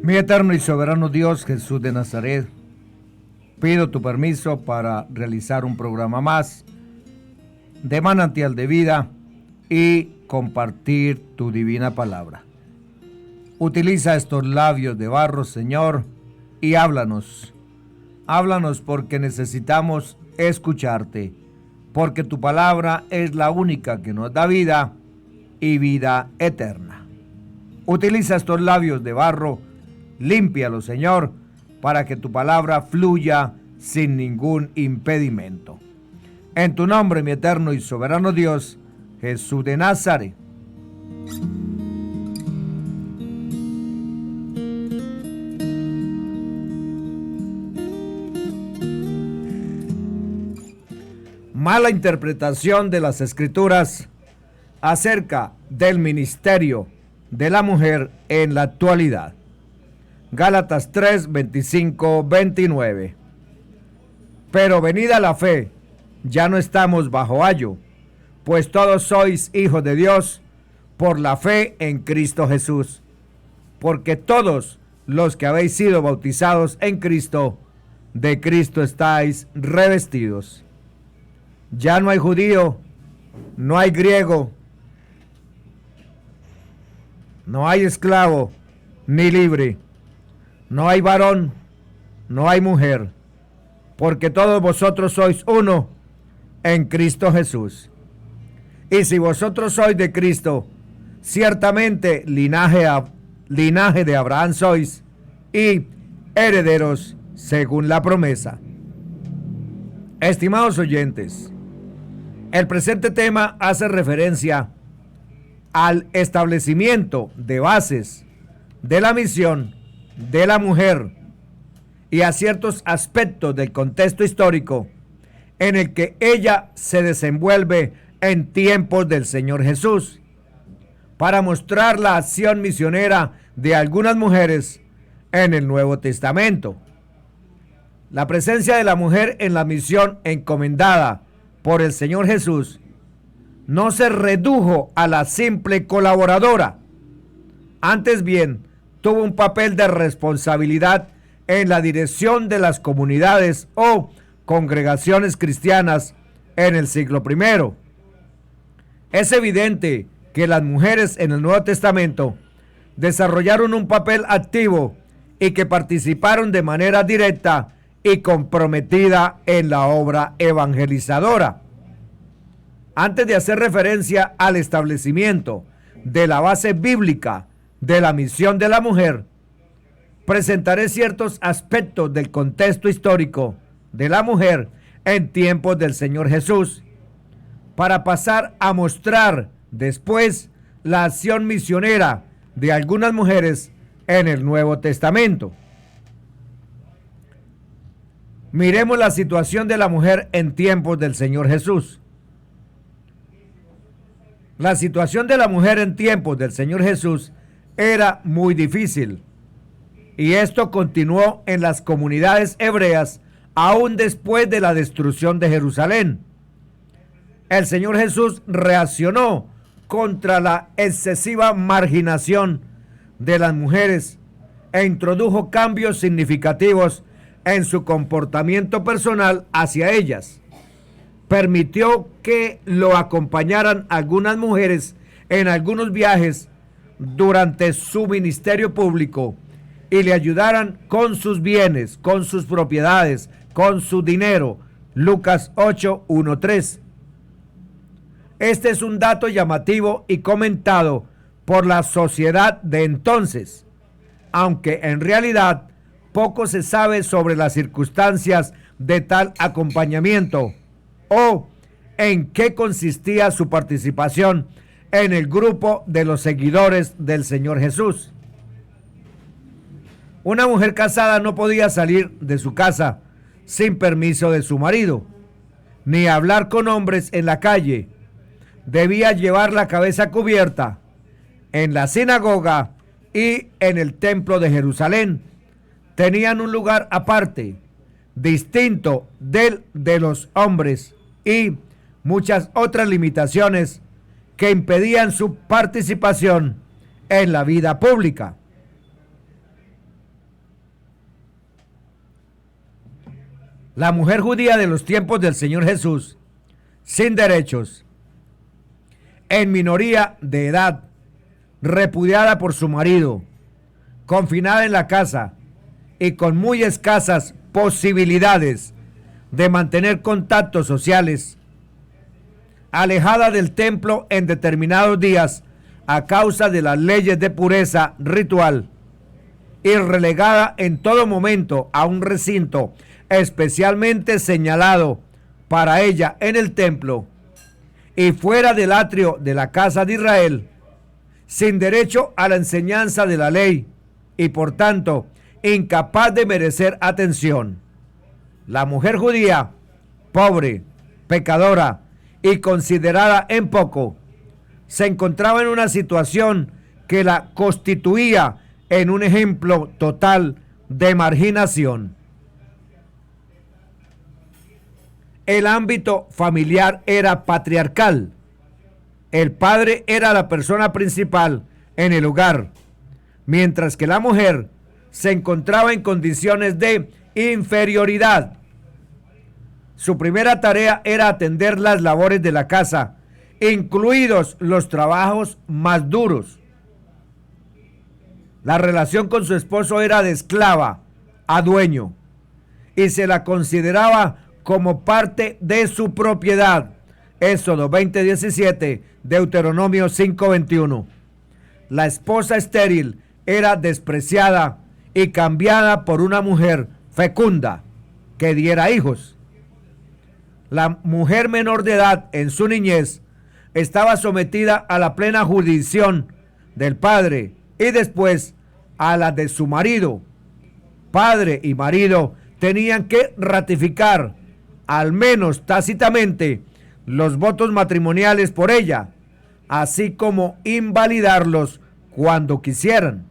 Mi eterno y soberano Dios, Jesús de Nazaret, pido tu permiso para realizar un programa más de Manantial de Vida y compartir tu divina palabra. Utiliza estos labios de barro, Señor, y háblanos. Háblanos porque necesitamos escucharte, porque tu palabra es la única que nos da vida y vida eterna. Utiliza estos labios de barro, límpialos, Señor, para que tu palabra fluya sin ningún impedimento. En tu nombre, mi eterno y soberano Dios, Jesús de Nazaret. Mala interpretación de las Escrituras acerca del ministerio de la mujer en la actualidad. Gálatas 3, 25, 29. Pero venida la fe, ya no estamos bajo ayo, pues todos sois hijos de Dios por la fe en Cristo Jesús. Porque todos los que habéis sido bautizados en Cristo, de Cristo estáis revestidos. Ya no hay judío, no hay griego, no hay esclavo, ni libre. No hay varón, no hay mujer, porque todos vosotros sois uno en Cristo Jesús. Y si vosotros sois de Cristo, ciertamente linaje de Abraham sois, y herederos según la promesa. Estimados oyentes, el presente tema hace referencia al establecimiento de bases de la misión de la mujer y a ciertos aspectos del contexto histórico en el que ella se desenvuelve en tiempos del Señor Jesús, para mostrar la acción misionera de algunas mujeres en el Nuevo Testamento. La presencia de la mujer en la misión encomendada por el Señor Jesús no se redujo a la simple colaboradora, antes bien tuvo un papel de responsabilidad en la dirección de las comunidades o congregaciones cristianas en el siglo I. Es evidente que las mujeres en el Nuevo Testamento desarrollaron un papel activo y que participaron de manera directa y comprometida en la obra evangelizadora. Antes de hacer referencia al establecimiento de la base bíblica de la misión de la mujer, presentaré ciertos aspectos del contexto histórico de la mujer en tiempos del Señor Jesús, para pasar a mostrar después la acción misionera de algunas mujeres en el Nuevo Testamento. Miremos la situación de la mujer en tiempos del Señor Jesús. La situación de la mujer en tiempos del Señor Jesús era muy difícil, y esto continuó en las comunidades hebreas aún después de la destrucción de Jerusalén. El Señor Jesús reaccionó contra la excesiva marginación de las mujeres e introdujo cambios significativos en su comportamiento personal hacia ellas. Permitió que lo acompañaran algunas mujeres en algunos viajes durante su ministerio público y le ayudaran con sus bienes, con sus propiedades, con su dinero. Lucas 8, 1, 3. Este es un dato llamativo y comentado por la sociedad de entonces, aunque en realidad poco se sabe sobre las circunstancias de tal acompañamiento o en qué consistía su participación en el grupo de los seguidores del Señor Jesús. Una mujer casada no podía salir de su casa sin permiso de su marido, ni hablar con hombres en la calle. Debía llevar la cabeza cubierta en la sinagoga y en el templo de Jerusalén. Tenían un lugar aparte, distinto del de los hombres, y muchas otras limitaciones que impedían su participación en la vida pública. La mujer judía de los tiempos del Señor Jesús, sin derechos, en minoría de edad, repudiada por su marido, confinada en la casa y con muy escasas posibilidades de mantener contactos sociales, alejada del templo en determinados días a causa de las leyes de pureza ritual y relegada en todo momento a un recinto especialmente señalado para ella en el templo y fuera del atrio de la casa de Israel, sin derecho a la enseñanza de la ley y por tanto incapaz de merecer atención. La mujer judía, pobre, pecadora y considerada en poco, se encontraba en una situación que la constituía en un ejemplo total de marginación. El ámbito familiar era patriarcal. El padre era la persona principal en el hogar, mientras que la mujer se encontraba en condiciones de inferioridad. Su primera tarea era atender las labores de la casa, incluidos los trabajos más duros. La relación con su esposo era de esclava a dueño y se la consideraba como parte de su propiedad. Éxodo 20:17, Deuteronomio 5:21. La esposa estéril era despreciada y cambiada por una mujer fecunda que diera hijos. La mujer menor de edad en su niñez estaba sometida a la plena jurisdicción del padre y después a la de su marido. Padre y marido tenían que ratificar, al menos tácitamente, los votos matrimoniales por ella, así como invalidarlos cuando quisieran.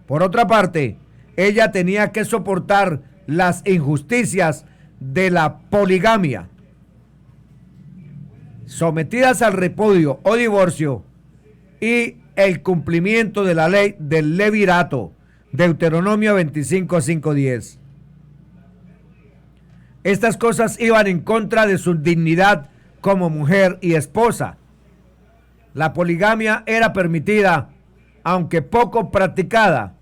Por otra parte, ella tenía que soportar las injusticias de la poligamia. Sometidas al repudio o divorcio y el cumplimiento de la ley del levirato, Deuteronomio 25:5-10. Estas cosas iban en contra de su dignidad como mujer y esposa. La poligamia era permitida, aunque poco practicada,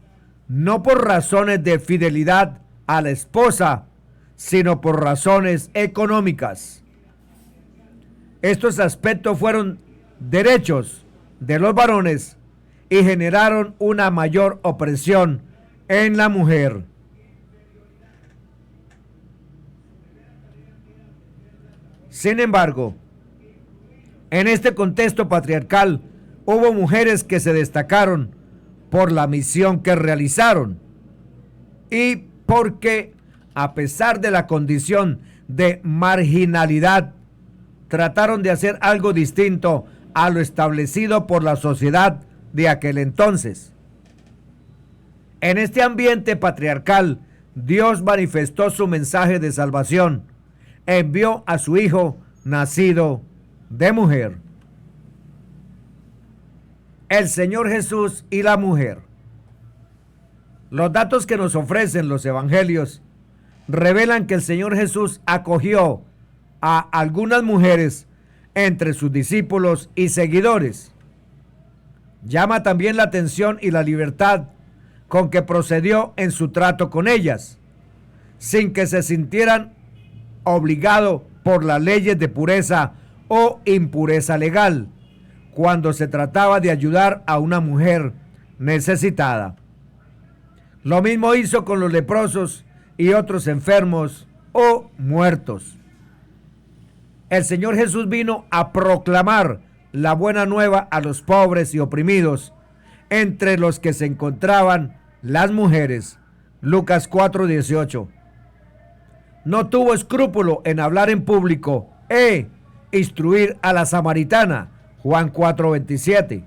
no por razones de fidelidad a la esposa, sino por razones económicas. Estos aspectos fueron derechos de los varones y generaron una mayor opresión en la mujer. Sin embargo, en este contexto patriarcal hubo mujeres que se destacaron por la misión que realizaron y porque, a pesar de la condición de marginalidad, trataron de hacer algo distinto a lo establecido por la sociedad de aquel entonces. En este ambiente patriarcal, Dios manifestó su mensaje de salvación. Envió a su Hijo nacido de mujer. El Señor Jesús y la mujer. Los datos que nos ofrecen los evangelios revelan que el Señor Jesús acogió a algunas mujeres entre sus discípulos y seguidores. Llama también la atención y la libertad con que procedió en su trato con ellas, sin que se sintieran obligados por las leyes de pureza o impureza legal, cuando se trataba de ayudar a una mujer necesitada. Lo mismo hizo con los leprosos y otros enfermos o muertos. El Señor Jesús vino a proclamar la buena nueva a los pobres y oprimidos, entre los que se encontraban las mujeres. Lucas 4:18. No tuvo escrúpulo en hablar en público e instruir a la samaritana. Juan 4:27.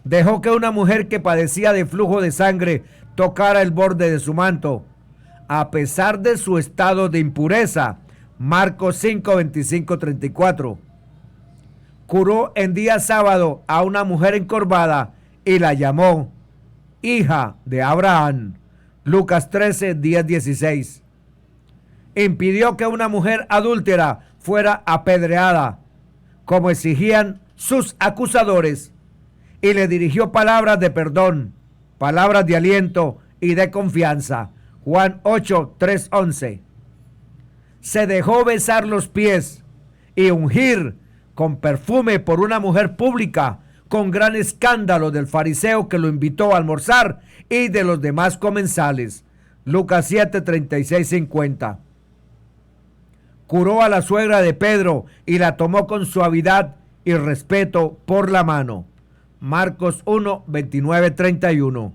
Dejó que una mujer que padecía de flujo de sangre tocara el borde de su manto, a pesar de su estado de impureza. Marcos 5:25-34. Curó en día sábado a una mujer encorvada y la llamó hija de Abraham. Lucas 13:10-16. impidió que una mujer adúltera fuera apedreada, como exigían sus acusadores, y le dirigió palabras de perdón, palabras de aliento y de confianza. Juan 8, 3, 11. Se dejó besar los pies y ungir con perfume por una mujer pública, con gran escándalo del fariseo que lo invitó a almorzar y de los demás comensales. Lucas 7, 36, 50. Curó a la suegra de Pedro y la tomó con suavidad y respeto por la mano. Marcos 1, 29, 31.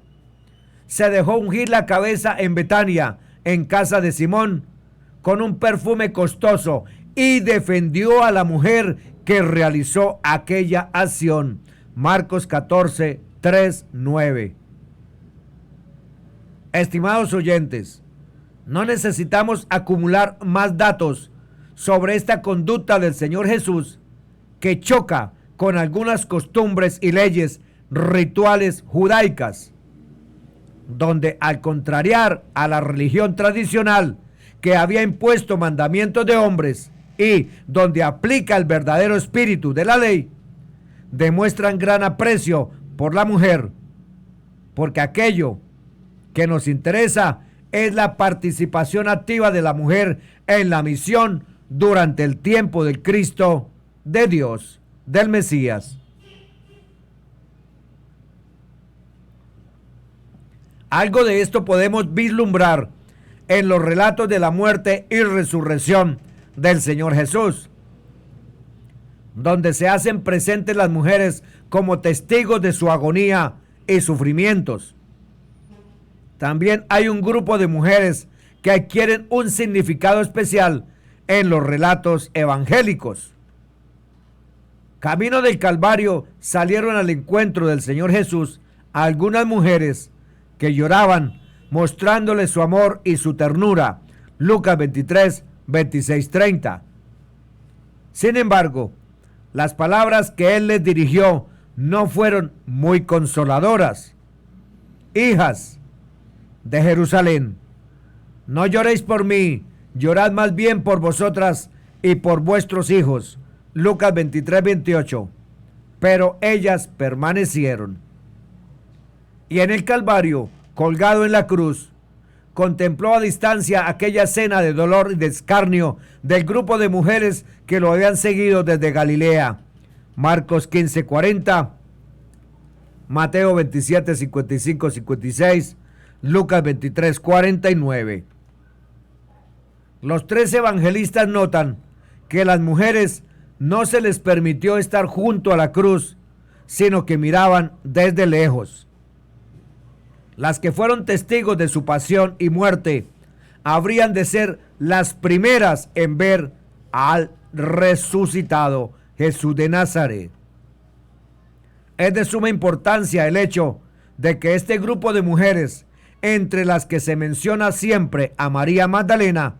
Se dejó ungir la cabeza en Betania, en casa de Simón, con un perfume costoso, y defendió a la mujer que realizó aquella acción. Marcos 14, 3, 9. Estimados oyentes, no necesitamos acumular más datos sobre esta conducta del Señor Jesús, que choca con algunas costumbres y leyes rituales judaicas, donde al contrariar a la religión tradicional que había impuesto mandamientos de hombres y donde aplica el verdadero espíritu de la ley, demuestran gran aprecio por la mujer, porque aquello que nos interesa es la participación activa de la mujer en la misión durante el tiempo del Cristo, de Dios, del Mesías. Algo de esto podemos vislumbrar en los relatos de la muerte y resurrección del Señor Jesús, donde se hacen presentes las mujeres como testigos de su agonía y sufrimientos. También hay un grupo de mujeres que adquieren un significado especial en los relatos evangélicos. Camino del Calvario salieron al encuentro del Señor Jesús a algunas mujeres que lloraban, mostrándole su amor y su ternura. Lucas 23, 26, 30. Sin embargo, las palabras que él les dirigió no fueron muy consoladoras. Hijas de Jerusalén, no lloréis por mí, llorad más bien por vosotras y por vuestros hijos. Lucas 23, 28. Pero ellas permanecieron. Y en el Calvario, colgado en la cruz, contempló a distancia aquella escena de dolor y de escarnio del grupo de mujeres que lo habían seguido desde Galilea. Marcos 15, 40, Mateo 27, 55, 56, Lucas 23, 49. Los tres evangelistas notan que las mujeres no se les permitió estar junto a la cruz, sino que miraban desde lejos. Las que fueron testigos de su pasión y muerte habrían de ser las primeras en ver al resucitado Jesús de Nazaret. Es de suma importancia el hecho de que este grupo de mujeres, entre las que se menciona siempre a María Magdalena,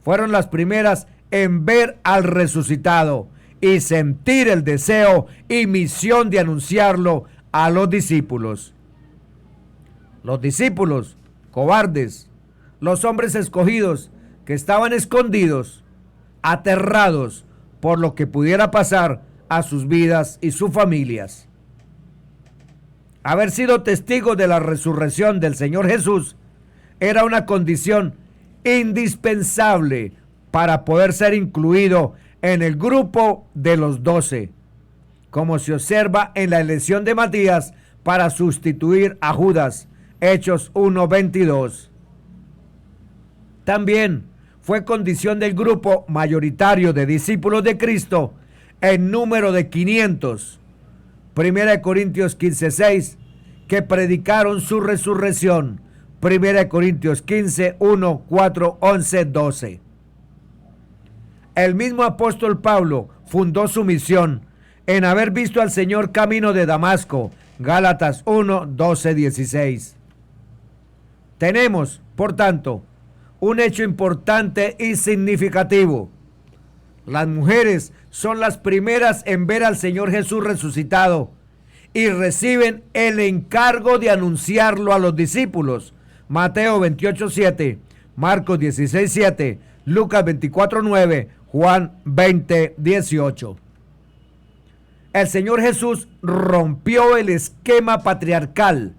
fueron las primeras en ver al resucitado y sentir el deseo y misión de anunciarlo a los discípulos. Los discípulos cobardes, los hombres escogidos que estaban escondidos, aterrados por lo que pudiera pasar a sus vidas y sus familias. Haber sido testigos de la resurrección del Señor Jesús era una condición indispensable para poder ser incluido en el grupo de los 12, como se observa en la elección de Matías para sustituir a Judas, Hechos 1:22. También fue condición del grupo mayoritario de discípulos de Cristo en número de 500, 1 Corintios 15:6, que predicaron su resurrección. 1 Corintios 15, 1, 4, 11, 12. El mismo apóstol Pablo fundó su misión en haber visto al Señor camino de Damasco. Gálatas 1, 12, 16. Tenemos, por tanto, un hecho importante y significativo. Las mujeres son las primeras en ver al Señor Jesús resucitado y reciben el encargo de anunciarlo a los discípulos. Mateo 28:7, Marcos 16:7, Lucas 24:9, Juan 20:18. El Señor Jesús rompió el esquema patriarcal,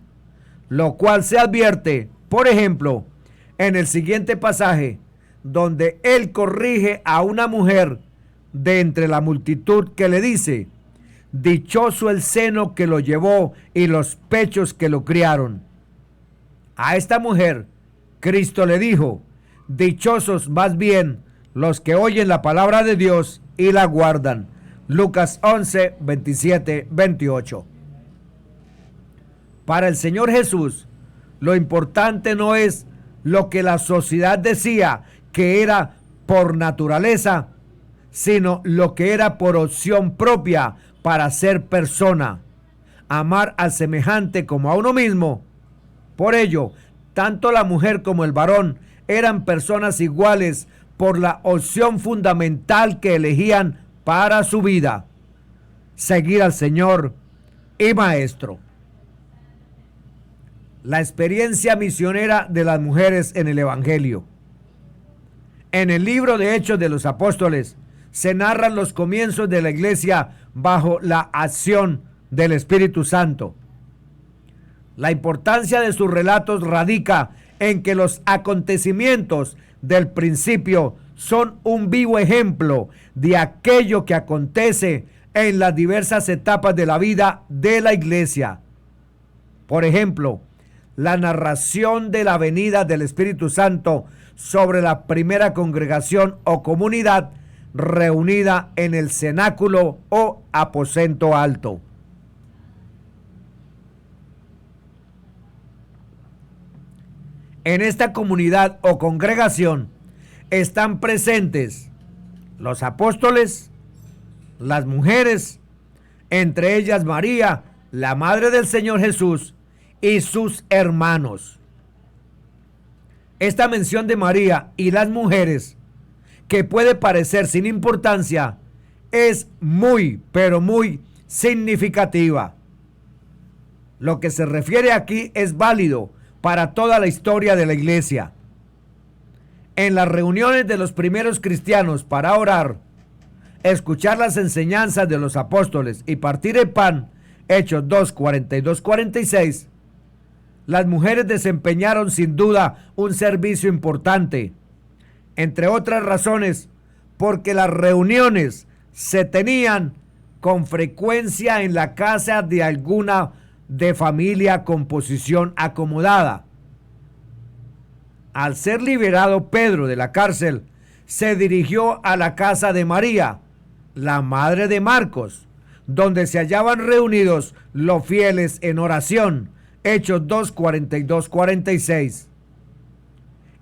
lo cual se advierte, por ejemplo, en el siguiente pasaje, donde Él corrige a una mujer de entre la multitud que le dice: dichoso el seno que lo llevó y los pechos que lo criaron. A esta mujer, Cristo le dijo: dichosos más bien los que oyen la palabra de Dios y la guardan. Lucas 11, 27, 28. Para el Señor Jesús, lo importante no es lo que la sociedad decía que era por naturaleza, sino lo que era por opción propia para ser persona, amar al semejante como a uno mismo. Por ello, tanto la mujer como el varón eran personas iguales por la opción fundamental que elegían para su vida: seguir al Señor y Maestro. La experiencia misionera de las mujeres en el Evangelio. En el libro de Hechos de los Apóstoles se narran los comienzos de la iglesia bajo la acción del Espíritu Santo. La importancia de sus relatos radica en que los acontecimientos del principio son un vivo ejemplo de aquello que acontece en las diversas etapas de la vida de la iglesia. Por ejemplo, la narración de la venida del Espíritu Santo sobre la primera congregación o comunidad reunida en el cenáculo o aposento alto. En esta comunidad o congregación están presentes los apóstoles, las mujeres, entre ellas María, la madre del Señor Jesús, y sus hermanos. Esta mención de María y las mujeres, que puede parecer sin importancia, es muy, pero muy significativa. Lo que se refiere aquí es válido para toda la historia de la iglesia. En las reuniones de los primeros cristianos para orar, escuchar las enseñanzas de los apóstoles y partir el pan, Hechos 2, 42, 46, las mujeres desempeñaron sin duda un servicio importante, entre otras razones, porque las reuniones se tenían con frecuencia en la casa de alguna de familia con posición acomodada. Al ser liberado Pedro de la cárcel, se dirigió a la casa de María, la madre de Marcos, donde se hallaban reunidos los fieles en oración. Hechos 2, 42, 46.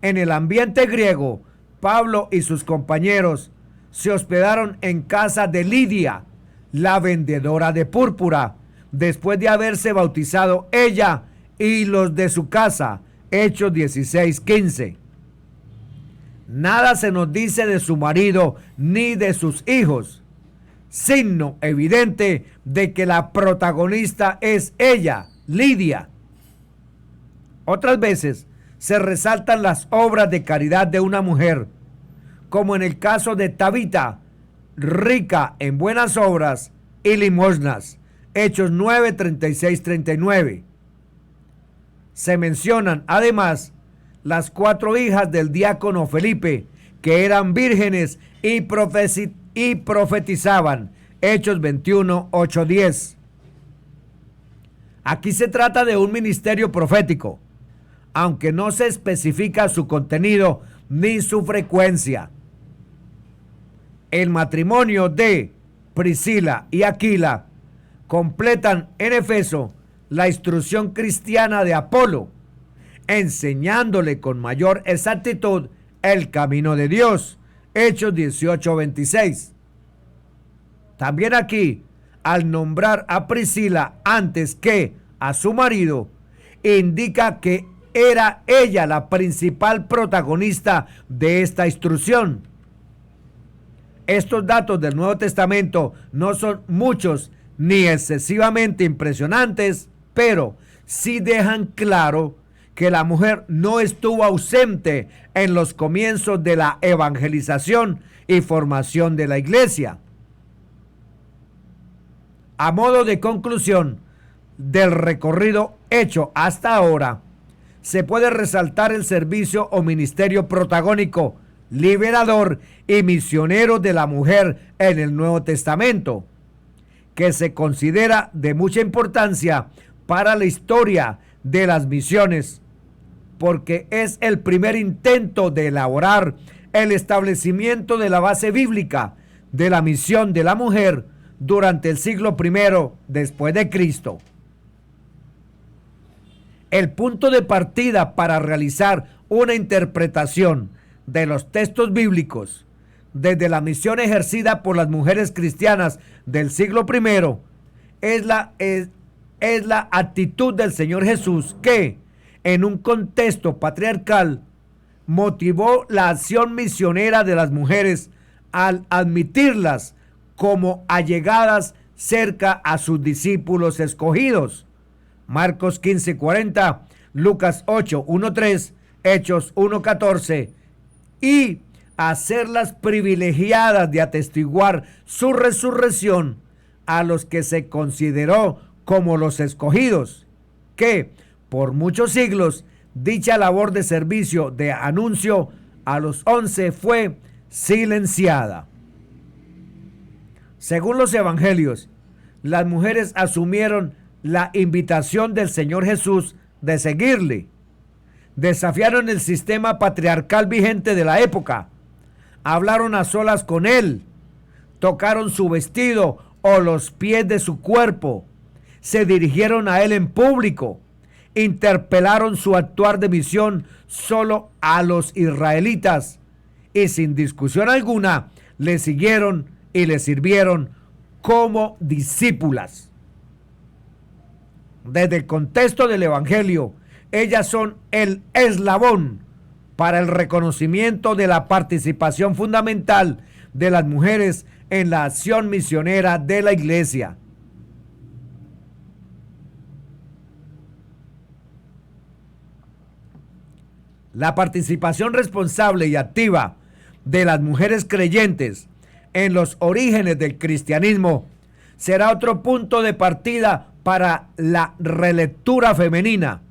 En el ambiente griego, Pablo y sus compañeros se hospedaron en casa de Lidia, la vendedora de púrpura, después de haberse bautizado ella y los de su casa. Hechos 16, 15. Nada se nos dice de su marido ni de sus hijos, signo evidente de que la protagonista es ella, Lidia. Otras veces se resaltan las obras de caridad de una mujer, como en el caso de Tabita, rica en buenas obras y limosnas. Hechos 9, 36, 39. Se mencionan además las 4 hijas del diácono Felipe, que eran vírgenes y profetizaban. Hechos 21, 8, 10. Aquí se trata de un ministerio profético, aunque no se especifica su contenido ni su frecuencia. El matrimonio de Priscila y Aquila completan en Efeso la instrucción cristiana de Apolo, enseñándole con mayor exactitud el camino de Dios. Hechos 18, 26. También aquí, al nombrar a Priscila antes que a su marido, indica que era ella la principal protagonista de esta instrucción. Estos datos del Nuevo Testamento no son muchos ni excesivamente impresionantes, pero sí dejan claro que la mujer no estuvo ausente en los comienzos de la evangelización y formación de la iglesia. A modo de conclusión del recorrido hecho hasta ahora, se puede resaltar el servicio o ministerio protagónico, liberador y misionero de la mujer en el Nuevo Testamento, que se considera de mucha importancia para la historia de las misiones, porque es el primer intento de elaborar el establecimiento de la base bíblica de la misión de la mujer durante el siglo I después de Cristo. El punto de partida para realizar una interpretación de los textos bíblicos desde la misión ejercida por las mujeres cristianas del siglo I es la actitud del Señor Jesús, que en un contexto patriarcal motivó la acción misionera de las mujeres al admitirlas como allegadas cerca a sus discípulos escogidos. Marcos 15:40, Lucas 8:1-3, Hechos 1:14, y hacerlas privilegiadas de atestiguar su resurrección a los que se consideró como los escogidos, que por muchos siglos dicha labor de servicio de anuncio a los 11 fue silenciada. Según los evangelios, las mujeres asumieron la invitación del Señor Jesús de seguirle, desafiaron el sistema patriarcal vigente de la época, hablaron a solas con él, tocaron su vestido o los pies de su cuerpo, se dirigieron a él en público, interpelaron su actuar de misión solo a los israelitas y sin discusión alguna le siguieron y le sirvieron como discípulas. Desde el contexto del evangelio, ellas son el eslabón para el reconocimiento de la participación fundamental de las mujeres en la acción misionera de la iglesia. La participación responsable y activa de las mujeres creyentes en los orígenes del cristianismo será otro punto de partida para la relectura femenina,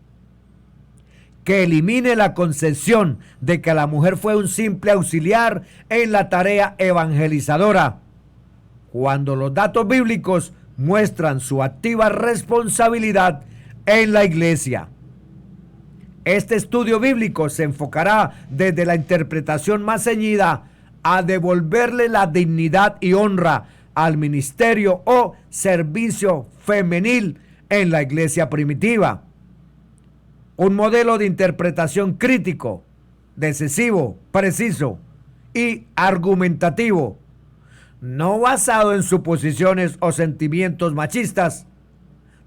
que elimine la concepción de que la mujer fue un simple auxiliar en la tarea evangelizadora, cuando los datos bíblicos muestran su activa responsabilidad en la iglesia. Este estudio bíblico se enfocará desde la interpretación más ceñida a devolverle la dignidad y honra al ministerio o servicio femenil en la iglesia primitiva. Un modelo de interpretación crítico, decisivo, preciso y argumentativo, no basado en suposiciones o sentimientos machistas,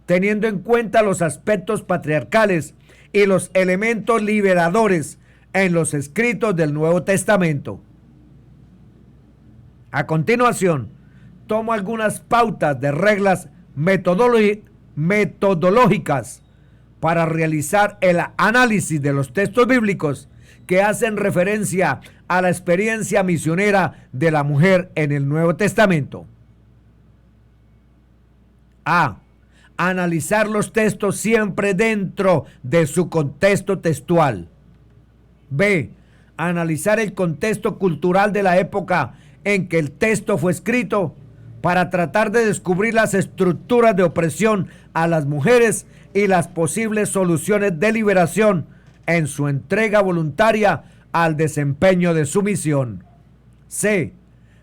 teniendo en cuenta los aspectos patriarcales y los elementos liberadores en los escritos del Nuevo Testamento. A continuación, tomo algunas pautas de reglas metodológicas para realizar el análisis de los textos bíblicos que hacen referencia a la experiencia misionera de la mujer en el Nuevo Testamento. A. Analizar los textos siempre dentro de su contexto textual. B. Analizar el contexto cultural de la época en que el texto fue escrito para tratar de descubrir las estructuras de opresión a las mujeres y las posibles soluciones de liberación en su entrega voluntaria al desempeño de su misión. C.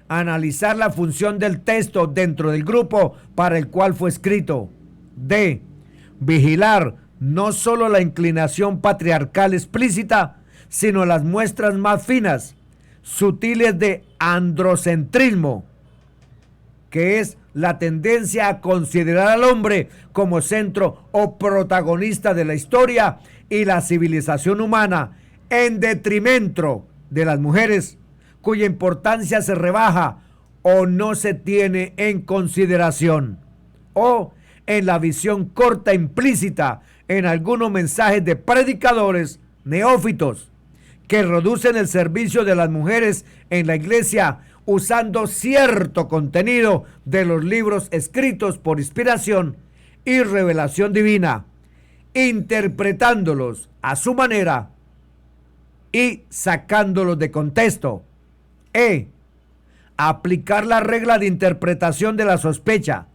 Analizar la función del texto dentro del grupo para el cual fue escrito. D. Vigilar no solo la inclinación patriarcal explícita, sino las muestras más finas, sutiles de androcentrismo, que es la tendencia a considerar al hombre como centro o protagonista de la historia y la civilización humana, en detrimento de las mujeres, cuya importancia se rebaja o no se tiene en consideración, o en la visión corta implícita en algunos mensajes de predicadores neófitos que reducen el servicio de las mujeres en la iglesia usando cierto contenido de los libros escritos por inspiración y revelación divina, interpretándolos a su manera y sacándolos de contexto. Aplicar la regla de interpretación de la sospecha.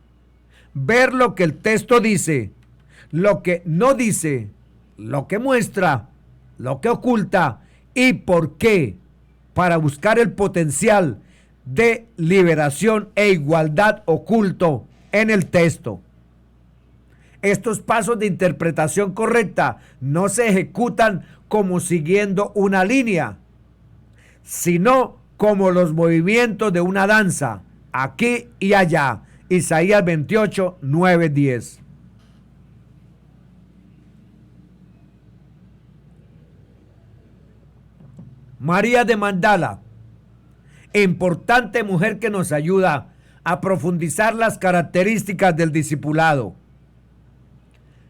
Ver lo que el texto dice, lo que no dice, lo que muestra, lo que oculta y por qué, para buscar el potencial de liberación e igualdad oculto en el texto. Estos pasos de interpretación correcta no se ejecutan como siguiendo una línea, sino como los movimientos de una danza, aquí y allá. Isaías 28, 9, 10. María de Magdala, importante mujer que nos ayuda a profundizar las características del discipulado.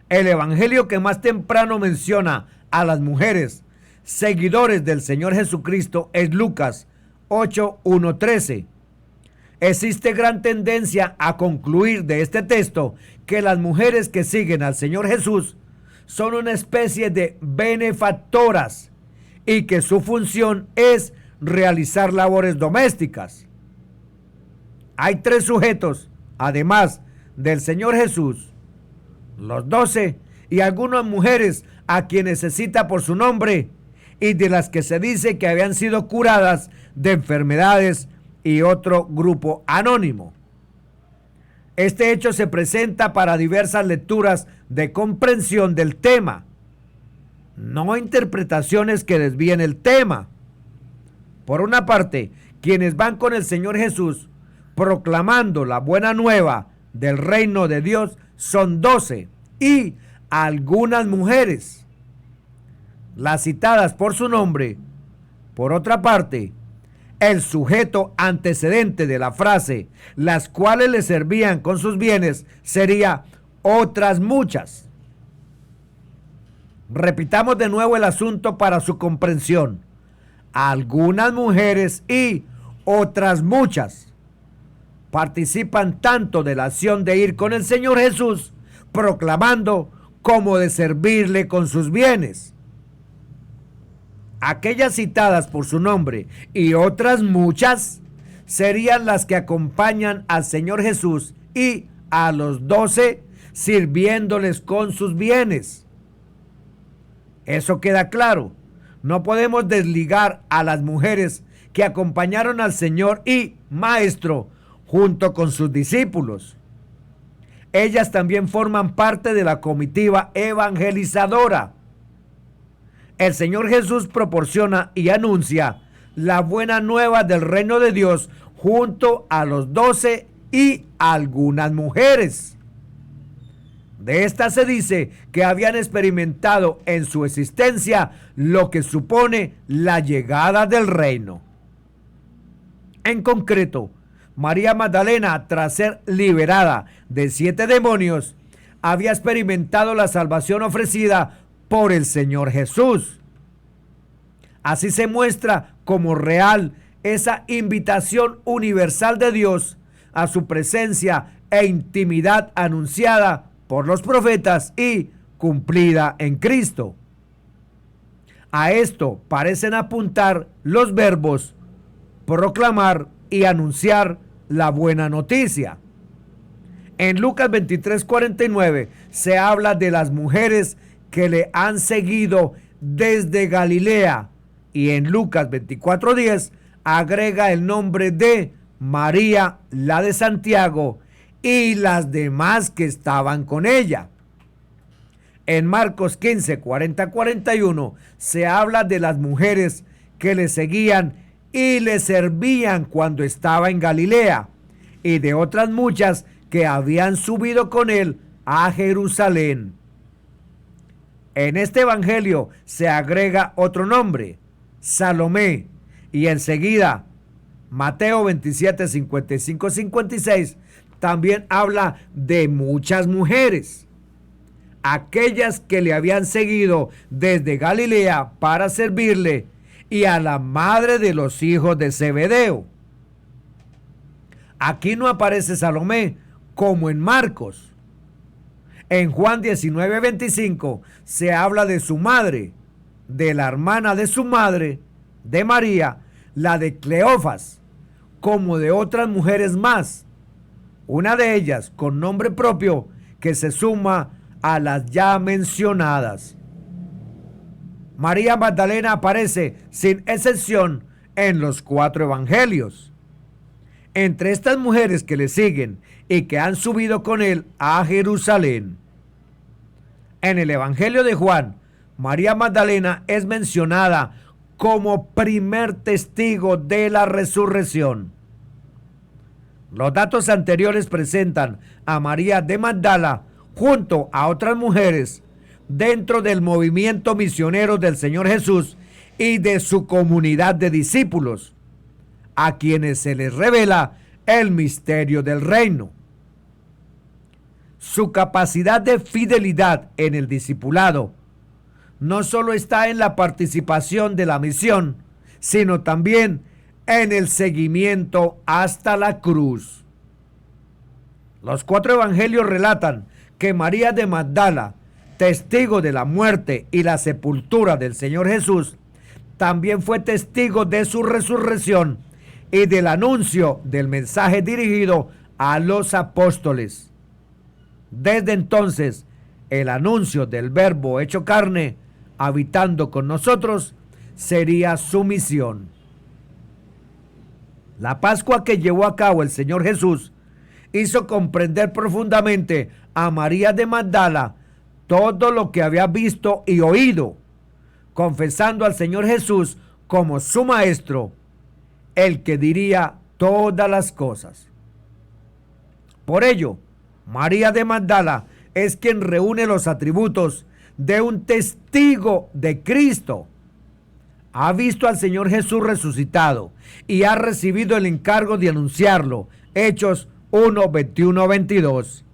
El evangelio que más temprano menciona a las mujeres seguidores del Señor Jesucristo es Lucas 8, 1, 13. Existe gran tendencia a concluir de este texto que las mujeres que siguen al Señor Jesús son una especie de benefactoras y que su función es realizar labores domésticas. Hay 3 sujetos, además del Señor Jesús, los 12 y algunas mujeres a quienes se cita por su nombre y de las que se dice que habían sido curadas de enfermedades y otro grupo anónimo. Este hecho se presenta para diversas lecturas de comprensión del tema, no interpretaciones que desvíen el tema. Por una parte, quienes van con el Señor Jesús proclamando la buena nueva del reino de Dios son 12 y algunas mujeres, las citadas por su nombre. Por otra parte, el sujeto antecedente de la frase, las cuales le servían con sus bienes, sería otras muchas. Repitamos de nuevo el asunto para su comprensión. Algunas mujeres y otras muchas participan tanto de la acción de ir con el Señor Jesús proclamando como de servirle con sus bienes. Aquellas citadas por su nombre y otras muchas serían las que acompañan al Señor Jesús y a los 12 sirviéndoles con sus bienes. Eso queda claro. No podemos desligar a las mujeres que acompañaron al Señor y Maestro junto con sus discípulos. Ellas también forman parte de la comitiva evangelizadora. El Señor Jesús proporciona y anuncia la buena nueva del reino de Dios junto a los 12 y algunas mujeres. De estas se dice que habían experimentado en su existencia lo que supone la llegada del reino. En concreto, María Magdalena, tras ser liberada de 7 demonios, había experimentado la salvación ofrecida por el Señor Jesús. Así se muestra como real esa invitación universal de Dios a su presencia e intimidad anunciada por los profetas y cumplida en Cristo. A esto parecen apuntar los verbos proclamar y anunciar la buena noticia. En Lucas 23:49 se habla de las mujeres que le han seguido desde Galilea y en Lucas 24:10 agrega el nombre de María, la de Santiago, y las demás que estaban con ella. En Marcos 15:40-41 se habla de las mujeres que le seguían y le servían cuando estaba en Galilea, y de otras muchas que habían subido con él a Jerusalén. En este evangelio se agrega otro nombre, Salomé, y enseguida Mateo 27:55-56 también habla de muchas mujeres. aquellas que le habían seguido desde Galilea para servirle, y a la madre de los hijos de Zebedeo. Aquí no aparece Salomé como en Marcos. En Juan 19:25 se habla de su madre, de la hermana de su madre, de María, la de Cleofas, como de otras mujeres más, una de ellas con nombre propio que se suma a las ya mencionadas. María Magdalena aparece sin excepción en los 4 evangelios. Entre estas mujeres que le siguen y que han subido con él a Jerusalén. En el evangelio de Juan, María Magdalena es mencionada como primer testigo de la resurrección. Los datos anteriores presentan a María de Magdala junto a otras mujeres dentro del movimiento misionero del Señor Jesús y de su comunidad de discípulos, a quienes se les revela el misterio del reino. Su capacidad de fidelidad en el discipulado no solo está en la participación de la misión, sino también en el seguimiento hasta la cruz. Los 4 evangelios relatan que María de Magdala, testigo de la muerte y la sepultura del Señor Jesús, también fue testigo de su resurrección y del anuncio del mensaje dirigido a los apóstoles. Desde entonces, el anuncio del Verbo hecho carne, habitando con nosotros, sería su misión. La Pascua que llevó a cabo el Señor Jesús hizo comprender profundamente a María de Magdala todo lo que había visto y oído, confesando al Señor Jesús como su maestro, el que diría todas las cosas. Por ello, María de Magdala es quien reúne los atributos de un testigo de Cristo. Ha visto al Señor Jesús resucitado y ha recibido el encargo de anunciarlo. Hechos 1, 21, 22.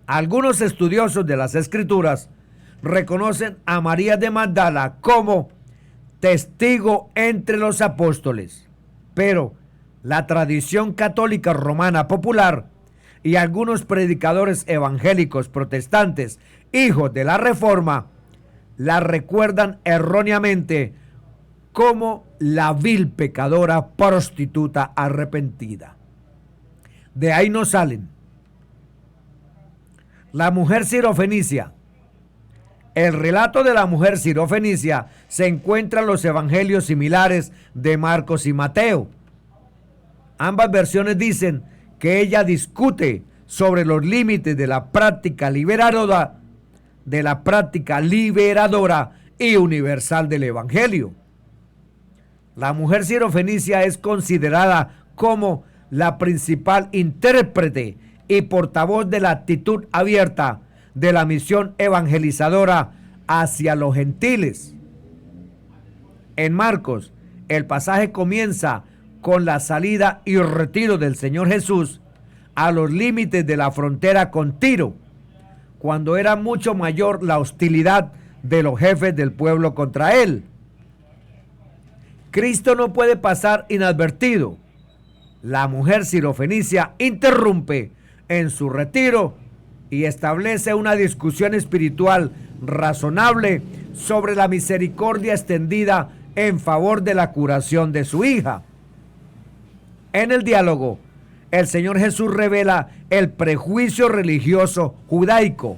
Algunos estudiosos de las Escrituras reconocen a María de Magdala como testigo entre los apóstoles, pero la tradición católica romana popular y algunos predicadores evangélicos protestantes, hijos de la Reforma, la recuerdan erróneamente como la vil pecadora prostituta arrepentida. De ahí no salen la mujer sirofenicia. El relato de la mujer sirofenicia se encuentra en los evangelios similares de Marcos y Mateo. Ambas versiones dicen que ella discute sobre los límites de la práctica liberadora y universal del evangelio. La mujer sirofenicia es considerada como la principal intérprete y portavoz de la actitud abierta de la misión evangelizadora hacia los gentiles. En Marcos, el pasaje comienza con la salida y retiro del Señor Jesús a los límites de la frontera con Tiro, cuando era mucho mayor la hostilidad de los jefes del pueblo contra él. Cristo no puede pasar inadvertido. La mujer sirofenicia interrumpe en su retiro y establece una discusión espiritual razonable sobre la misericordia extendida en favor de la curación de su hija. En el diálogo, el Señor Jesús revela el prejuicio religioso judaico,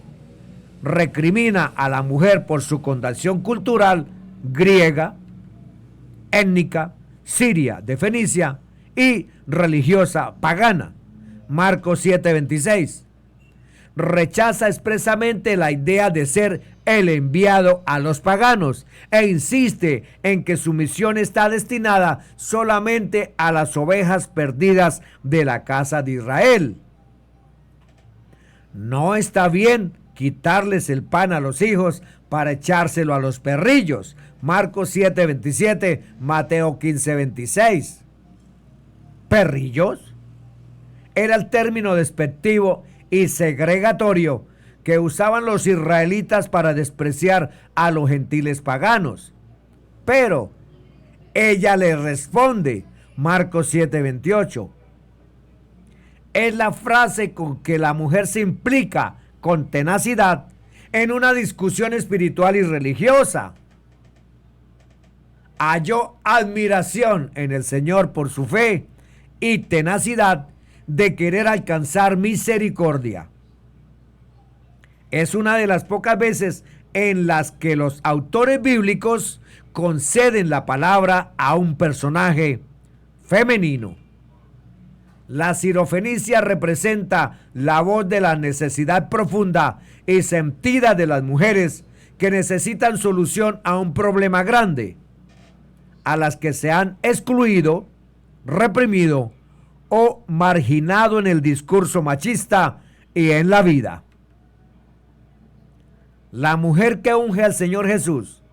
recrimina a la mujer por su condición cultural griega, étnica, siria, de Fenicia y religiosa pagana. Marcos 7:26. Rechaza expresamente la idea de ser el enviado a los paganos e insiste en que su misión está destinada solamente a las ovejas perdidas de la casa de Israel. No está bien quitarles el pan a los hijos para echárselo a los perrillos. Marcos 7:27, Mateo 15:26. ¿Perrillos? era el término despectivo y segregatorio que usaban los israelitas para despreciar a los gentiles paganos. Pero ella le responde, Marcos 7:28. Es la frase con que la mujer se implica con tenacidad en una discusión espiritual y religiosa. Halló admiración en el Señor por su fe y tenacidad de querer alcanzar misericordia. Es una de las pocas veces en las que los autores bíblicos conceden la palabra a un personaje femenino. La sirofenicia representa la voz de la necesidad profunda y sentida de las mujeres que necesitan solución a un problema grande, a las que se han excluido, reprimido o marginado en el discurso machista y en la vida. La mujer que unge al Señor Jesús.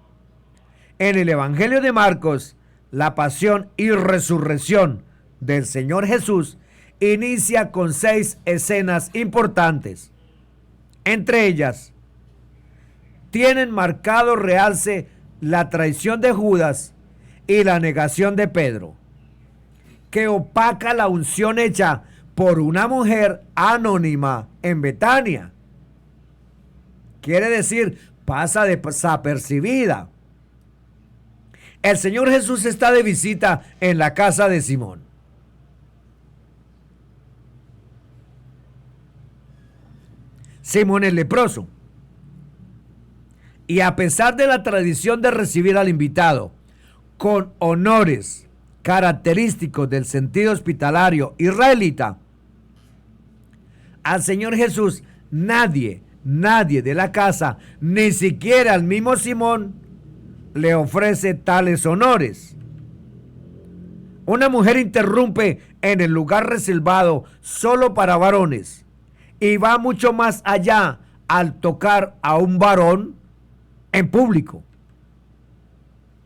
En el Evangelio de Marcos, la pasión y resurrección del Señor Jesús inicia con 6 escenas importantes. Entre ellas, tienen marcado realce la traición de Judas y la negación de Pedro, que opaca la unción hecha por una mujer anónima en Betania. Quiere decir, pasa desapercibida. El Señor Jesús está de visita en la casa de Simón. Simón el leproso. Y a pesar de la tradición de recibir al invitado con honores característicos del sentido hospitalario israelita, al Señor Jesús nadie de la casa, ni siquiera el mismo Simón, le ofrece tales honores. Una mujer interrumpe en el lugar reservado solo para varones y va mucho más allá al tocar a un varón en público.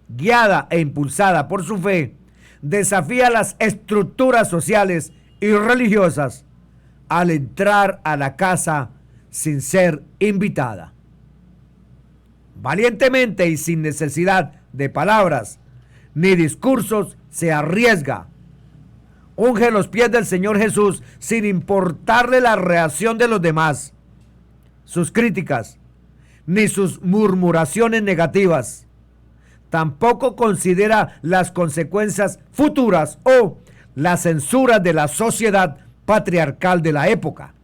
Guiada e impulsada por su fe, desafía las estructuras sociales y religiosas al entrar a la casa sin ser invitada. Valientemente y sin necesidad de palabras ni discursos, se arriesga. Unge los pies del Señor Jesús sin importarle la reacción de los demás, sus críticas, ni sus murmuraciones negativas. Tampoco considera las consecuencias futuras o la censura de la sociedad patriarcal de la época.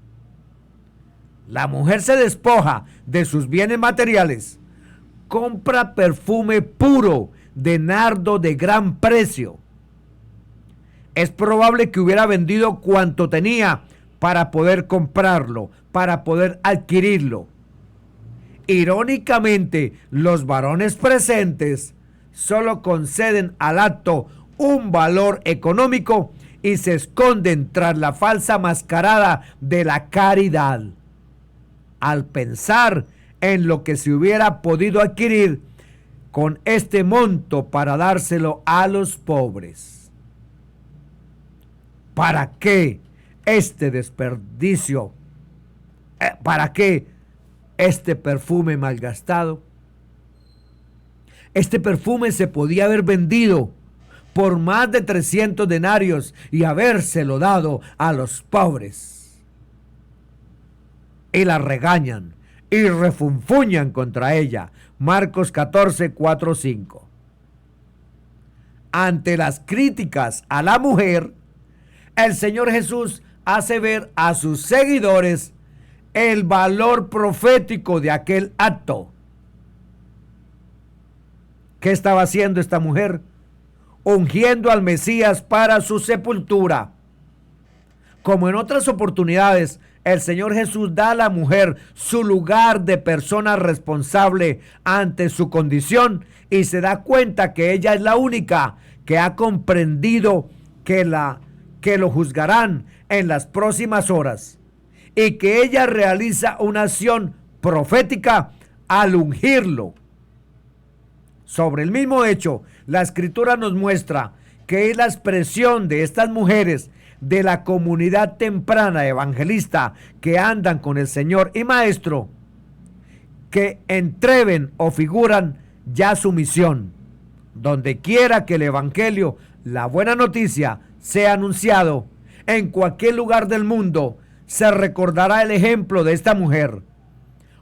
La mujer se despoja de sus bienes materiales, compra perfume puro de nardo de gran precio. Es probable que hubiera vendido cuanto tenía para poder comprarlo, para poder adquirirlo. Irónicamente, los varones presentes solo conceden al acto un valor económico y se esconden tras la falsa mascarada de la caridad, al pensar en lo que se hubiera podido adquirir con este monto para dárselo a los pobres. ¿Para qué este desperdicio? ¿Para qué este perfume malgastado? Este perfume se podía haber vendido por más de 300 denarios y habérselo dado a los pobres. Y la regañan y refunfuñan contra ella. Marcos 14, 4, 5. Ante las críticas a la mujer, el Señor Jesús hace ver a sus seguidores el valor profético de aquel acto. ¿Qué estaba haciendo esta mujer? Ungiendo al Mesías para su sepultura. Como en otras oportunidades, el Señor Jesús da a la mujer su lugar de persona responsable ante su condición y se da cuenta que ella es la única que ha comprendido que lo juzgarán en las próximas horas y que ella realiza una acción profética al ungirlo. Sobre el mismo hecho, la Escritura nos muestra que es la expresión de estas mujeres de la comunidad temprana evangelista que andan con el Señor y Maestro, que entreven o figuran ya su misión. Donde quiera que el Evangelio, la buena noticia, sea anunciado, en cualquier lugar del mundo, se recordará el ejemplo de esta mujer.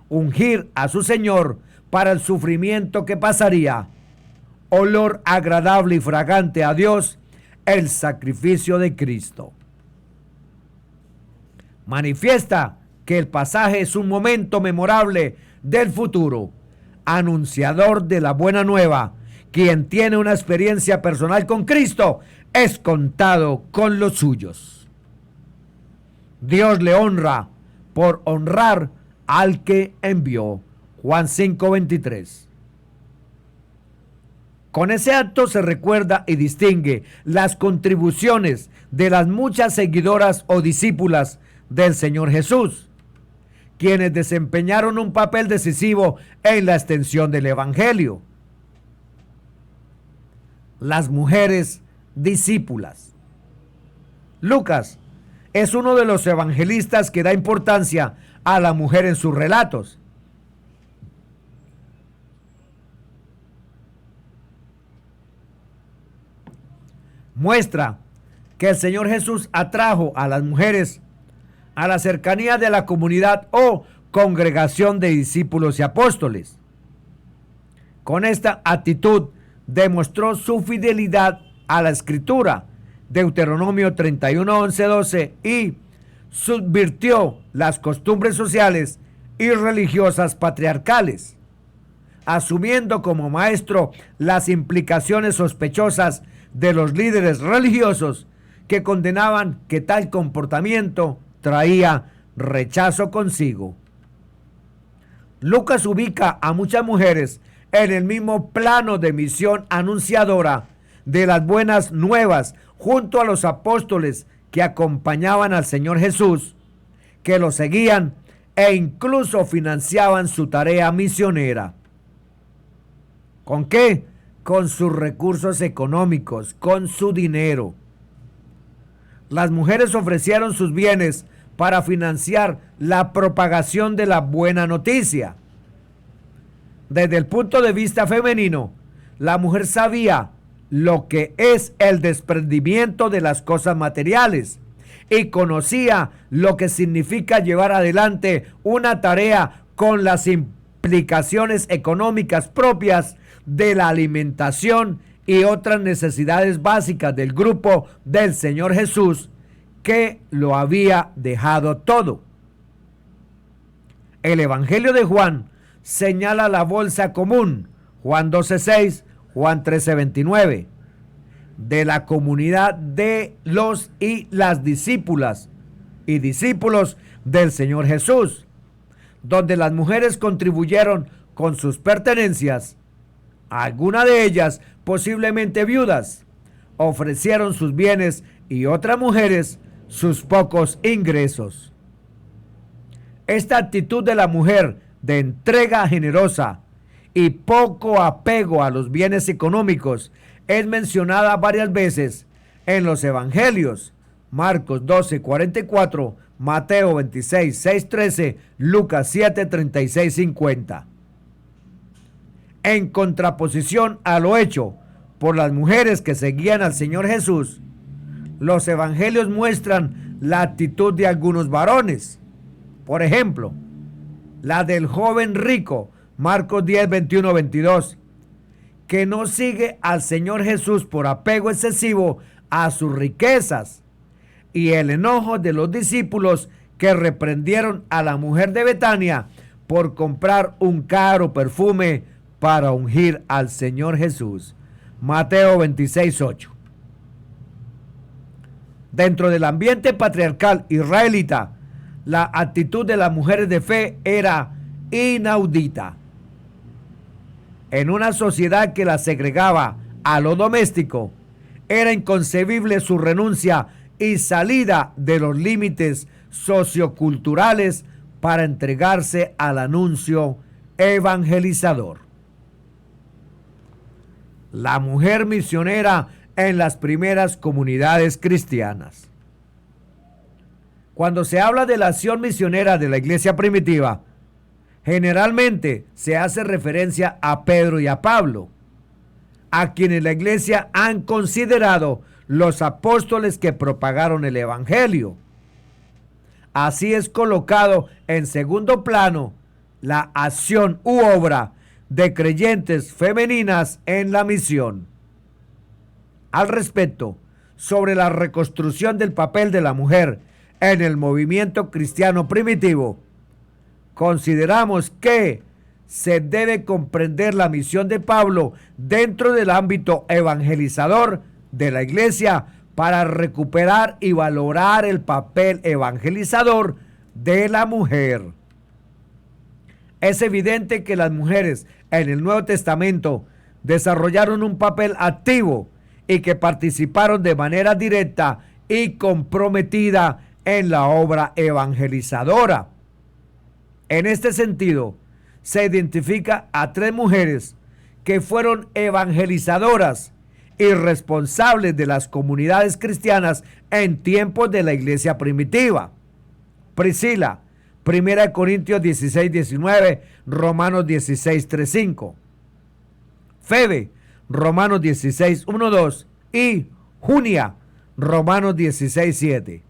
Ungir a su Señor para el sufrimiento que pasaría. Olor agradable y fragante a Dios, el sacrificio de Cristo. Manifiesta que el pasaje es un momento memorable del futuro, anunciador de la buena nueva. Quien tiene una experiencia personal con Cristo es contado con los suyos. Dios le honra por honrar al que envió. Juan 5:23. Con ese acto se recuerda y distingue las contribuciones de las muchas seguidoras o discípulas del Señor Jesús, quienes desempeñaron un papel decisivo en la extensión del Evangelio. Las mujeres discípulas. Lucas es uno de los evangelistas que da importancia a la mujer en sus relatos. Muestra que el Señor Jesús atrajo a las mujeres a la cercanía de la comunidad o congregación de discípulos y apóstoles. Con esta actitud demostró su fidelidad a la Escritura, Deuteronomio 31, 11, 12, y subvirtió las costumbres sociales y religiosas patriarcales, asumiendo como maestro las implicaciones sospechosas de los líderes religiosos que condenaban que tal comportamiento traía rechazo consigo. Lucas ubica a muchas mujeres en el mismo plano de misión anunciadora de las buenas nuevas, junto a los apóstoles que acompañaban al Señor Jesús, que lo seguían e incluso financiaban su tarea misionera. ¿Con qué? Con sus recursos económicos, con su dinero. Las mujeres ofrecieron sus bienes para financiar la propagación de la buena noticia. Desde el punto de vista femenino, la mujer sabía lo que es el desprendimiento de las cosas materiales y conocía lo que significa llevar adelante una tarea con las implicaciones económicas propias de la alimentación y otras necesidades básicas del grupo del Señor Jesús, que lo había dejado todo. El Evangelio de Juan señala la bolsa común, Juan 12:6, Juan 13:29, de la comunidad de los y las discípulas y discípulos del Señor Jesús, donde las mujeres contribuyeron con sus pertenencias. Algunas de ellas, posiblemente viudas, ofrecieron sus bienes y otras mujeres sus pocos ingresos. Esta actitud de la mujer de entrega generosa y poco apego a los bienes económicos es mencionada varias veces en los evangelios: Marcos 12:44, Mateo 26:6-13, Lucas 7:36-50. En contraposición a lo hecho por las mujeres que seguían al Señor Jesús, los evangelios muestran la actitud de algunos varones. Por ejemplo, la del joven rico, Marcos 10:21-22, que no sigue al Señor Jesús por apego excesivo a sus riquezas, y el enojo de los discípulos que reprendieron a la mujer de Betania por comprar un caro perfume para ungir al Señor Jesús. Mateo 26:8. Dentro del ambiente patriarcal israelita, la actitud de las mujeres de fe era inaudita. En una sociedad que las segregaba a lo doméstico, era inconcebible su renuncia y salida de los límites socioculturales para entregarse al anuncio evangelizador. La mujer misionera en las primeras comunidades cristianas. Cuando se habla de la acción misionera de la iglesia primitiva, generalmente se hace referencia a Pedro y a Pablo, a quienes la iglesia han considerado los apóstoles que propagaron el evangelio. Así es colocado en segundo plano la acción u obra de creyentes femeninas en la misión. Al respecto, sobre la reconstrucción del papel de la mujer en el movimiento cristiano primitivo, consideramos que se debe comprender la misión de Pablo dentro del ámbito evangelizador de la iglesia para recuperar y valorar el papel evangelizador de la mujer. Es evidente que las mujeres en el Nuevo Testamento desarrollaron un papel activo y que participaron de manera directa y comprometida en la obra evangelizadora. En este sentido, se identifica a 3 mujeres que fueron evangelizadoras y responsables de las comunidades cristianas en tiempos de la iglesia primitiva. Priscila, 1 Corintios 16, 19, Romanos 16, 3, 5. Febe, Romanos 16, 1, 2. Y Junia, Romanos 16, 7.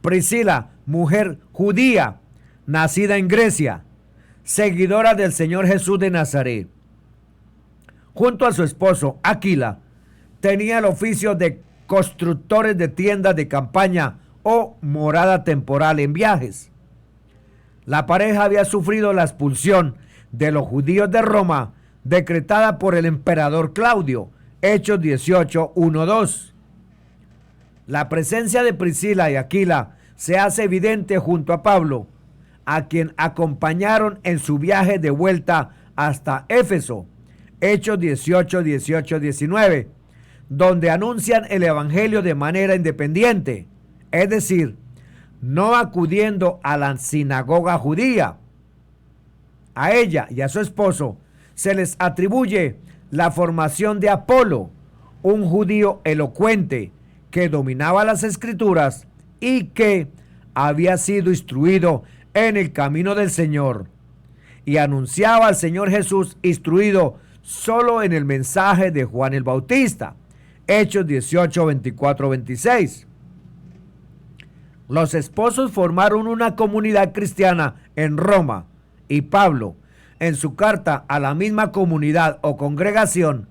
Priscila, mujer judía, nacida en Grecia, seguidora del Señor Jesús de Nazaret. Junto a su esposo, Aquila, tenía el oficio de constructores de tiendas de campaña o morada temporal en viajes. La pareja había sufrido la expulsión de los judíos de Roma, decretada por el emperador Claudio, Hechos 18, 1, 2. La presencia de Priscila y Aquila se hace evidente junto a Pablo, a quien acompañaron en su viaje de vuelta hasta Éfeso, Hechos 18, 18, 19, donde anuncian el evangelio de manera independiente, es decir, no acudiendo a la sinagoga judía. A ella y a su esposo se les atribuye la formación de Apolo, un judío elocuente que dominaba las escrituras y que había sido instruido en el camino del Señor y anunciaba al Señor Jesús instruido solo en el mensaje de Juan el Bautista, Hechos 18, 24, 26. Los esposos formaron una comunidad cristiana en Roma y Pablo, en su carta a la misma comunidad o congregación,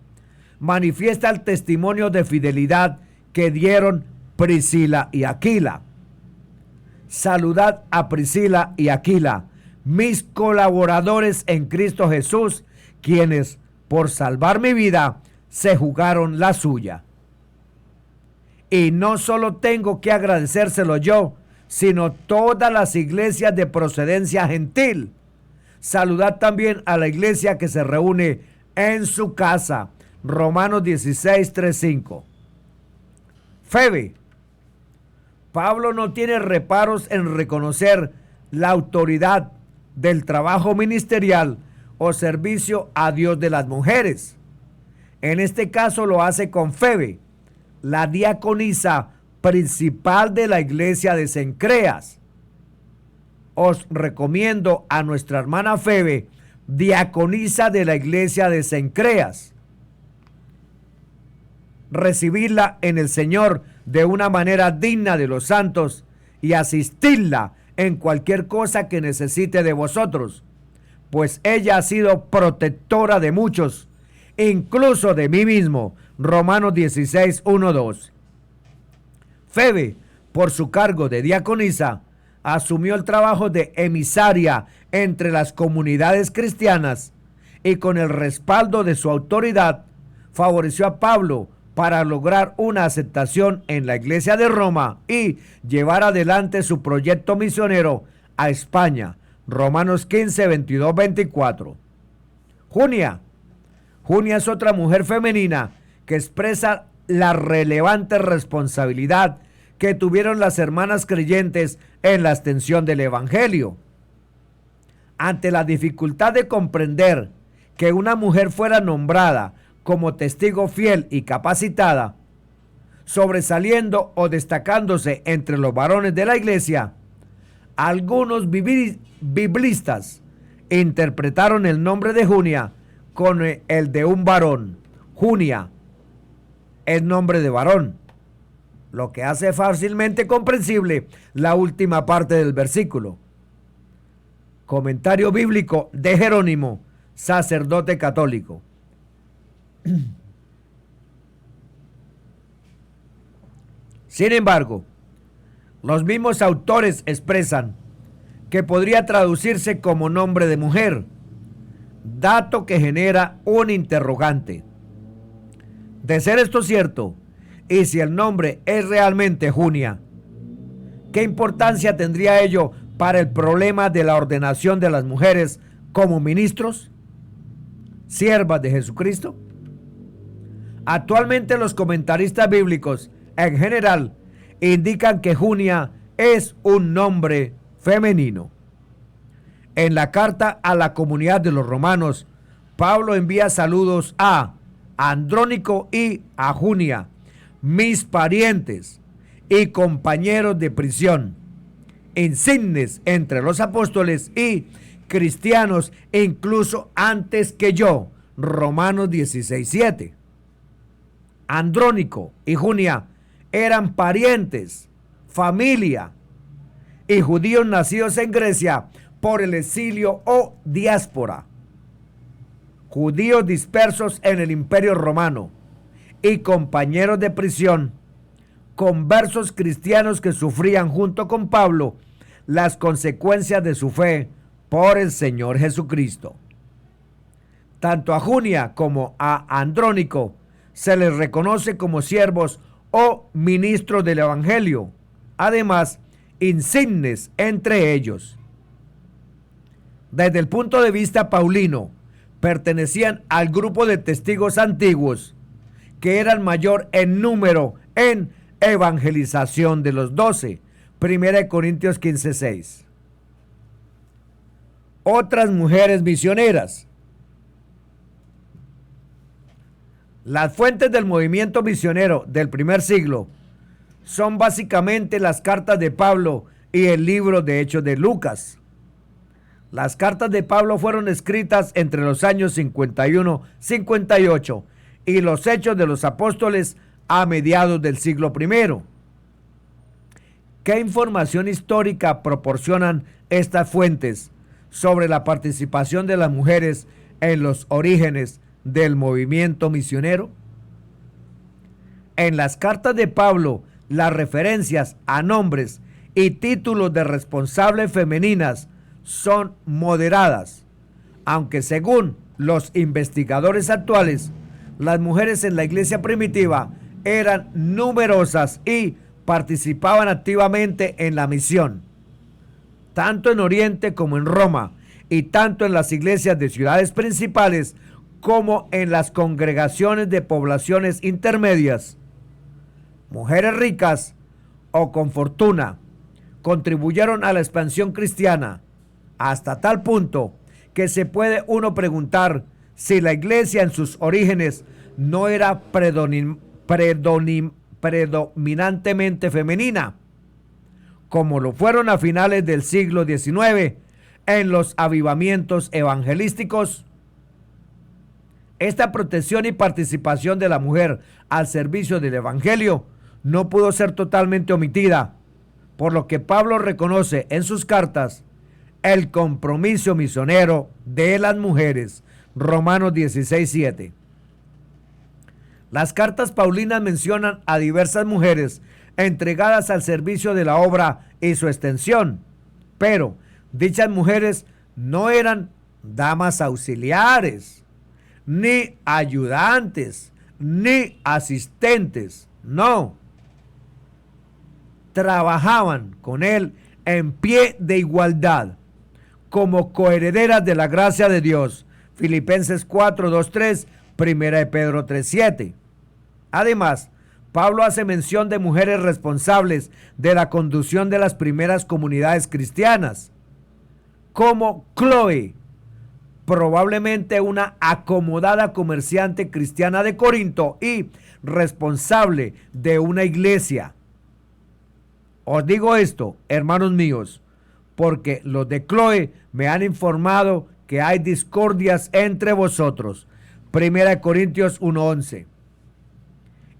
manifiesta el testimonio de fidelidad que dieron Priscila y Aquila. Saludad a Priscila y Aquila, mis colaboradores en Cristo Jesús, quienes, por salvar mi vida, se jugaron la suya. Y no solo tengo que agradecérselo yo, sino todas las iglesias de procedencia gentil. Saludad también a la iglesia que se reúne en su casa. Romanos 16, 3, 5. Febe. Pablo no tiene reparos en reconocer la autoridad del trabajo ministerial o servicio a Dios de las mujeres. En este caso lo hace con Febe, la diaconisa principal de la iglesia de Cencreas. Os recomiendo a nuestra hermana Febe, diaconisa de la iglesia de Cencreas. Recibirla en el Señor de una manera digna de los santos y asistirla en cualquier cosa que necesite de vosotros, pues ella ha sido protectora de muchos, incluso de mí mismo. Romanos 16, 1, 2. Febe, por su cargo de diaconisa, asumió el trabajo de emisaria entre las comunidades cristianas y con el respaldo de su autoridad favoreció a Pablo para lograr una aceptación en la iglesia de Roma y llevar adelante su proyecto misionero a España. Romanos 15, 22, 24. Junia es otra mujer femenina que expresa la relevante responsabilidad que tuvieron las hermanas creyentes en la extensión del evangelio. Ante la dificultad de comprender que una mujer fuera nombrada como testigo fiel y capacitada, sobresaliendo o destacándose entre los varones de la iglesia, algunos biblistas interpretaron el nombre de Junia con el de un varón. Junia es nombre de varón, lo que hace fácilmente comprensible la última parte del versículo. Comentario bíblico de Jerónimo, sacerdote católico. Sin embargo, los mismos autores expresan que podría traducirse como nombre de mujer, dato que genera un interrogante. De ser esto cierto, y si el nombre es realmente Junia, ¿qué importancia tendría ello para el problema de la ordenación de las mujeres como ministros, siervas de Jesucristo? Actualmente los comentaristas bíblicos en general indican que Junia es un nombre femenino. En la carta a la comunidad de los romanos, Pablo envía saludos a Andrónico y a Junia, mis parientes y compañeros de prisión, insignes entre los apóstoles y cristianos incluso antes que yo. Romanos 16:7. Andrónico y Junia eran parientes, familia y judíos nacidos en Grecia por el exilio o diáspora, judíos dispersos en el Imperio Romano y compañeros de prisión, conversos cristianos que sufrían junto con Pablo las consecuencias de su fe por el Señor Jesucristo. Tanto a Junia como a Andrónico se les reconoce como siervos o ministros del Evangelio, además insignes entre ellos. Desde el punto de vista paulino, pertenecían al grupo de testigos antiguos, que eran mayor en número en evangelización de los 12. 1 Corintios 15:6. Otras mujeres misioneras. Las fuentes del movimiento misionero del primer siglo son básicamente las cartas de Pablo y el libro de Hechos de Lucas. Las cartas de Pablo fueron escritas entre los años 51-58 y los Hechos de los Apóstoles a mediados del siglo I. ¿Qué información histórica proporcionan estas fuentes sobre la participación de las mujeres en los orígenes del movimiento misionero? En las cartas de Pablo, las referencias a nombres y títulos de responsables femeninas son moderadas, aunque según los investigadores actuales, las mujeres en la iglesia primitiva eran numerosas y participaban activamente en la misión, tanto en Oriente como en Roma, y tanto en las iglesias de ciudades principales como en las congregaciones de poblaciones intermedias. Mujeres ricas o con fortuna contribuyeron a la expansión cristiana hasta tal punto que se puede uno preguntar si la iglesia en sus orígenes no era predominantemente femenina, como lo fueron a finales del siglo XIX en los avivamientos evangelísticos. Esta protección y participación de la mujer al servicio del evangelio no pudo ser totalmente omitida, por lo que Pablo reconoce en sus cartas el compromiso misionero de las mujeres. Romanos 16:7. Las cartas paulinas mencionan a diversas mujeres entregadas al servicio de la obra y su extensión, pero dichas mujeres no eran damas auxiliares, ni ayudantes, ni asistentes, no. Trabajaban con él en pie de igualdad, como coherederas de la gracia de Dios. Filipenses 4:2-3, 1 de Pedro 3:7. Además, Pablo hace mención de mujeres responsables de la conducción de las primeras comunidades cristianas, como Chloe, probablemente una acomodada comerciante cristiana de Corinto y responsable de una iglesia. Os digo esto, hermanos míos, porque los de Cloé me han informado que hay discordias entre vosotros. 1 Corintios 1:11.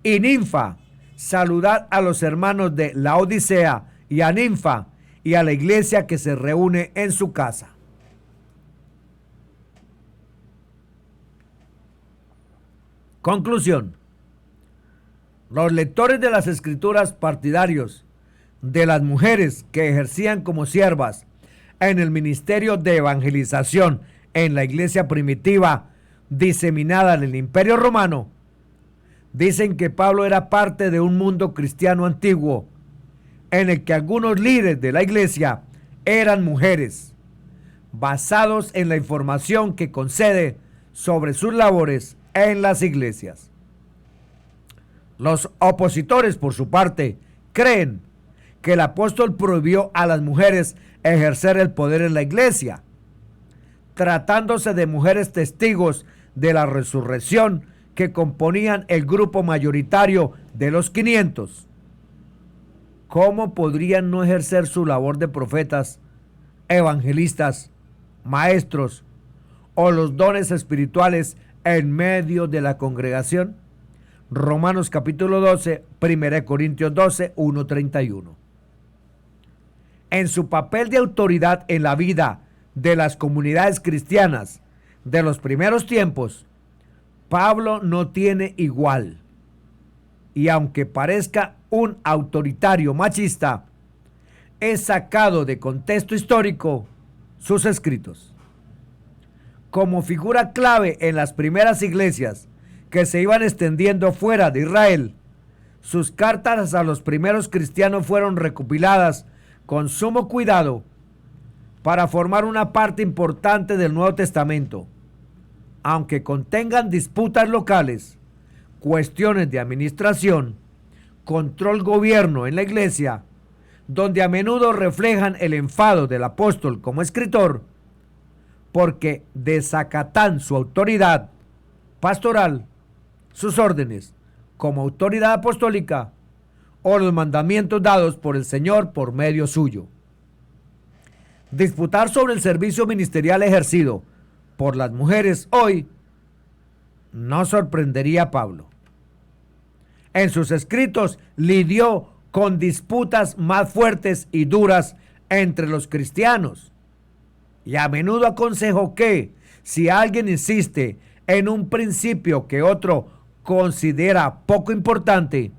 Y Ninfa, saludad a los hermanos de Laodicea y a Ninfa y a la iglesia que se reúne en su casa. Conclusión. Los lectores de las Escrituras partidarios de las mujeres que ejercían como siervas en el ministerio de evangelización en la iglesia primitiva diseminada en el Imperio Romano, dicen que Pablo era parte de un mundo cristiano antiguo en el que algunos líderes de la iglesia eran mujeres, basados en la información que concede sobre sus labores en las iglesias. Los opositores, por su parte, creen que el apóstol prohibió a las mujeres ejercer el poder en la iglesia, tratándose de mujeres testigos de la resurrección que componían el grupo mayoritario de los 500. ¿Cómo podrían no ejercer su labor de profetas, evangelistas, maestros o los dones espirituales en medio de la congregación? Romanos capítulo 12, 1 Corintios 12, 1-31. En su papel de autoridad en la vida de las comunidades cristianas de los primeros tiempos, Pablo no tiene igual. Y aunque parezca un autoritario machista, es sacado de contexto histórico sus escritos. Como figura clave en las primeras iglesias que se iban extendiendo fuera de Israel, sus cartas a los primeros cristianos fueron recopiladas con sumo cuidado para formar una parte importante del Nuevo Testamento. Aunque contengan disputas locales, cuestiones de administración, control gobierno en la iglesia, donde a menudo reflejan el enfado del apóstol como escritor, porque desacatan su autoridad pastoral, sus órdenes como autoridad apostólica o los mandamientos dados por el Señor por medio suyo. Disputar sobre el servicio ministerial ejercido por las mujeres hoy no sorprendería a Pablo. En sus escritos lidió con disputas más fuertes y duras entre los cristianos y a menudo aconsejó que si alguien insiste en un principio que otro considera poco importante,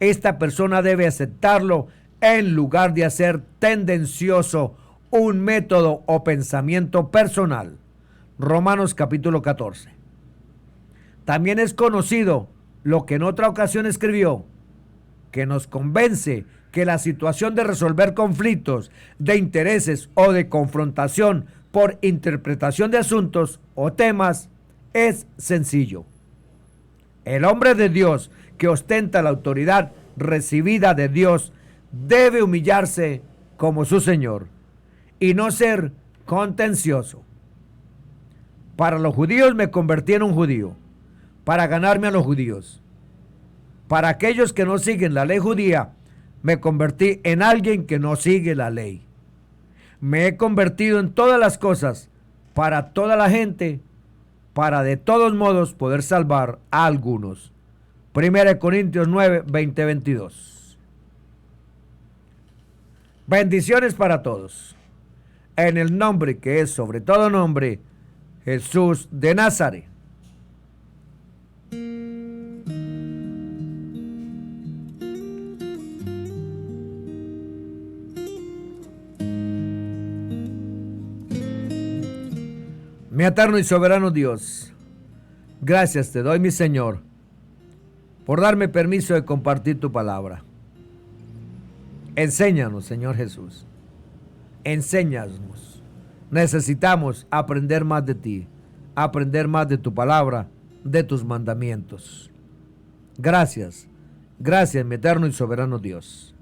esta persona debe aceptarlo en lugar de hacer tendencioso un método o pensamiento personal. Romanos capítulo 14. También es conocido lo que en otra ocasión escribió, que nos convence que la situación de resolver conflictos de intereses o de confrontación por interpretación de asuntos o temas es sencillo. El hombre de Dios que ostenta la autoridad recibida de Dios debe humillarse como su Señor y no ser contencioso. Para los judíos me convertí en un judío, para ganarme a los judíos. Para aquellos que no siguen la ley judía, me convertí en alguien que no sigue la ley. Me he convertido en todas las cosas para toda la gente, para de todos modos poder salvar a algunos. 1 Corintios 9, 20-22. Bendiciones para todos. En el nombre que es sobre todo nombre, Jesús de Nazaret. Mi eterno y soberano Dios, gracias te doy, mi Señor, por darme permiso de compartir tu palabra. Enséñanos, Señor Jesús. Enséñanos. Necesitamos aprender más de ti, aprender más de tu palabra, de tus mandamientos. Gracias, gracias, mi eterno y soberano Dios.